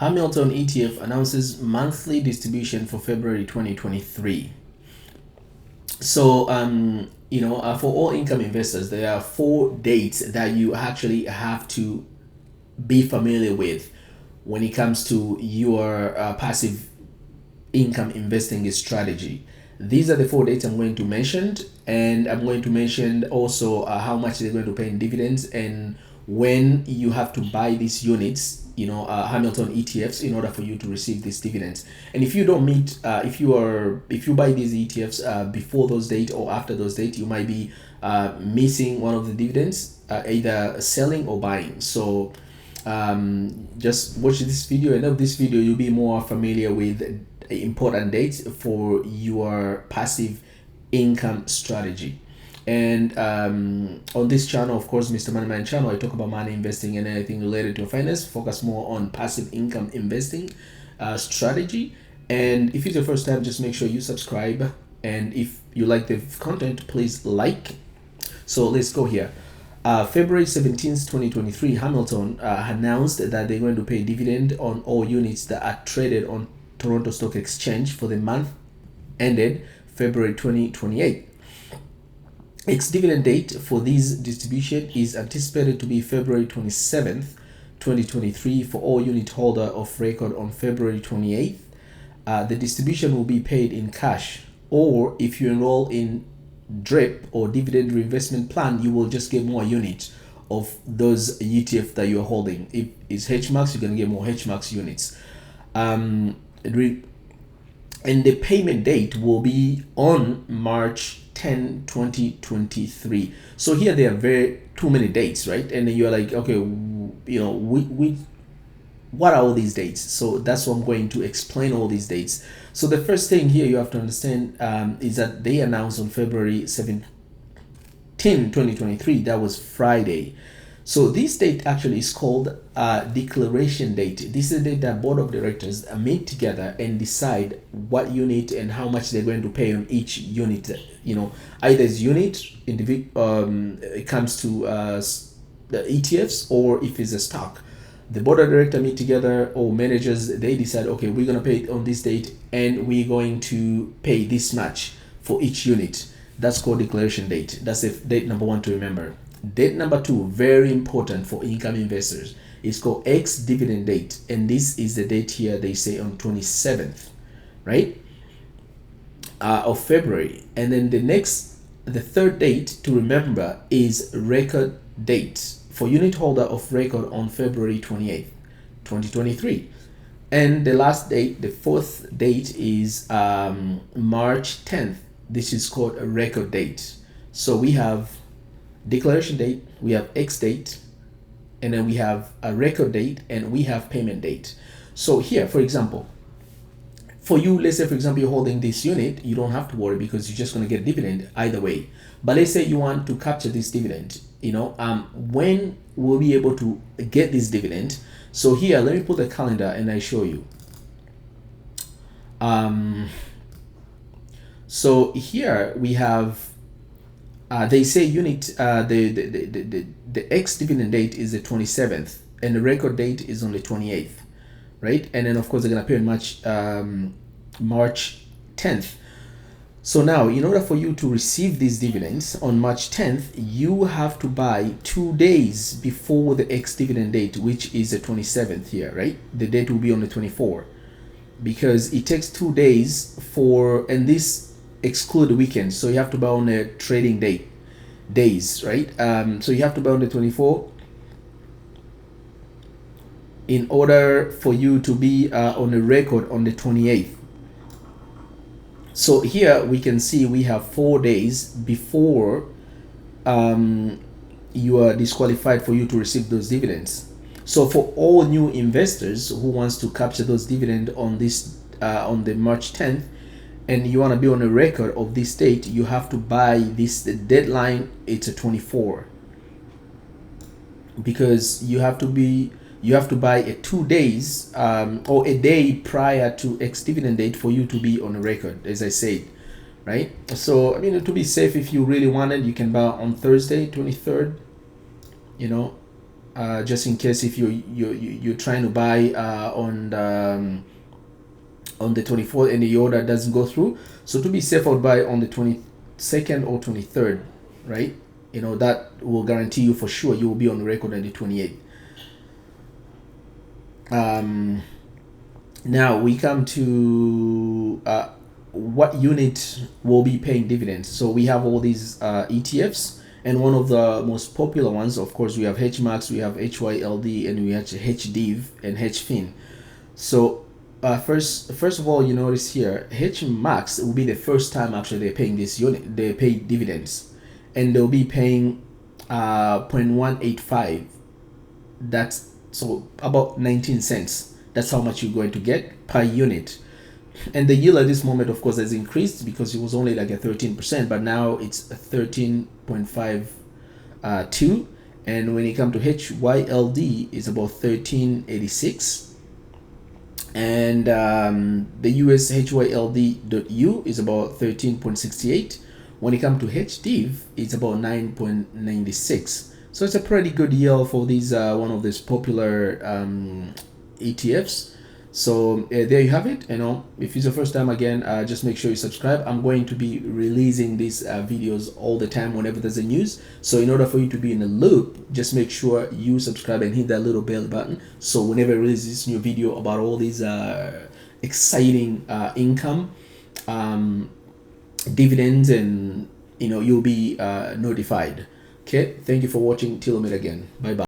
Hamilton ETF announces monthly distribution for February 2023. So, for all income investors, there are 4 dates that you actually have to be familiar with when it comes to your passive income investing strategy. These are the 4 dates I'm going to mention, and I'm going to mention also how much they're going to pay in dividends and when you have to buy these units, Hamilton ETFs, in order for you to receive these dividends. And if you don't meet, if you buy these ETFs before those dates or after those dates, you might be missing one of the dividends, either selling or buying. So just watch this video. End of this video, you'll be more familiar with important dates for your passive income strategy. And on this channel, of course, Mr. Moneyman channel, I talk about money, investing, and anything related to finance. Focus more on passive income investing strategy. And if it's your first time, just make sure you subscribe. And if you like the content, please like. So let's go here. February 17th, 2023, Hamilton announced that they're going to pay dividend on all units that are traded on Toronto Stock Exchange for the month ended February 2028. Ex-dividend date for this distribution is anticipated to be February 27th, 2023 for all unit holder of record on February 28th. The distribution will be paid in cash, or if you enroll in DRIP or dividend reinvestment plan, you will just get more units of those ETF that you're holding. If it's HMAX, you're going to get more HMAX units. And the payment date will be on March 10, 2023. So here there are too many dates, right? And then you're like, okay, what are all these dates? So that's what I'm going to explain, all these dates. So the first thing here you have to understand is that they announced on February 17, 2023. That was Friday. So this date actually is called declaration date. This is the date that board of directors meet together and decide what unit and how much they're going to pay on each unit. Either it's unit, it comes to the ETFs, or if it's a stock. The board of directors meet together, or managers, they decide, okay, we're going to pay it on this date and we're going to pay this much for each unit. That's called declaration date. That's date number 1 to remember. Date number 2, very important for income investors, is called ex-dividend date, and this is the date here. They say on 27th, right, of February. And then the third date to remember is record date for unit holder of record on February 28th, 2023. And the last date, the fourth date, is March 10th. This is called a record date. So we have declaration date, we have X date, and then we have a record date, and we have payment date. So here, for example, for you, let's say, for example, you're holding this unit, you don't have to worry because you're just going to get dividend either way. But let's say you want to capture this dividend, when will we be able to get this dividend? So here, let me put a calendar and I show you. So here we have, they say unit, the ex-dividend date is the 27th and the record date is on the 28th, right? And then of course they're gonna pay in March 10th. So now, in order for you to receive these dividends on March 10th, you have to buy 2 days before the ex-dividend date, which is the 27th here, right? The date will be on the 24th because it takes 2 days and this exclude the weekends. So you have to buy on the trading days, right? So you have to buy on the 24th in order for you to be on the record on the 28th. So here we can see we have 4 days before you are disqualified for you to receive those dividends. So for all new investors who wants to capture those dividends on the March 10th, and you want to be on a record of this date, you have to buy this. The deadline, it's a 24, because you have to buy a 2 days or a day prior to ex-dividend date for you to be on a record, as I said, right? So I mean, to be safe, if you really want it, you can buy on Thursday 23rd, just in case if you're trying to buy on the 24th and the order doesn't go through. So to be safe, I would buy on the 22nd or 23rd, right? That will guarantee you for sure you will be on the record on the 28th. Now we come to what unit will be paying dividends. So we have all these ETFs, and one of the most popular ones, of course, we have HMAX, we have HYLD, and we have HDIV and HFIN. So first of all, you notice here, HMAX will be the first time actually they're paying this unit. They pay dividends, and they'll be paying 0.185. That's so about 19 cents. That's how much you're going to get per unit. And the yield at this moment, of course, has increased because it was only like a 13%, but now it's a 13.52. And when it comes to HYLD, it's about 13.86. And the US HYLD.U is about 13.68. When it comes to HDIV, it's about 9.96. So it's a pretty good yield for these one of these popular ETFs. So there you have it. If it's your first time, again, just make sure you subscribe. I'm going to be releasing these videos all the time whenever there's a news. So in order for you to be in the loop, just make sure you subscribe and hit that little bell button. So whenever I release this new video about all these exciting income, dividends, and you'll be notified. Okay, thank you for watching. Till we meet again. Bye bye.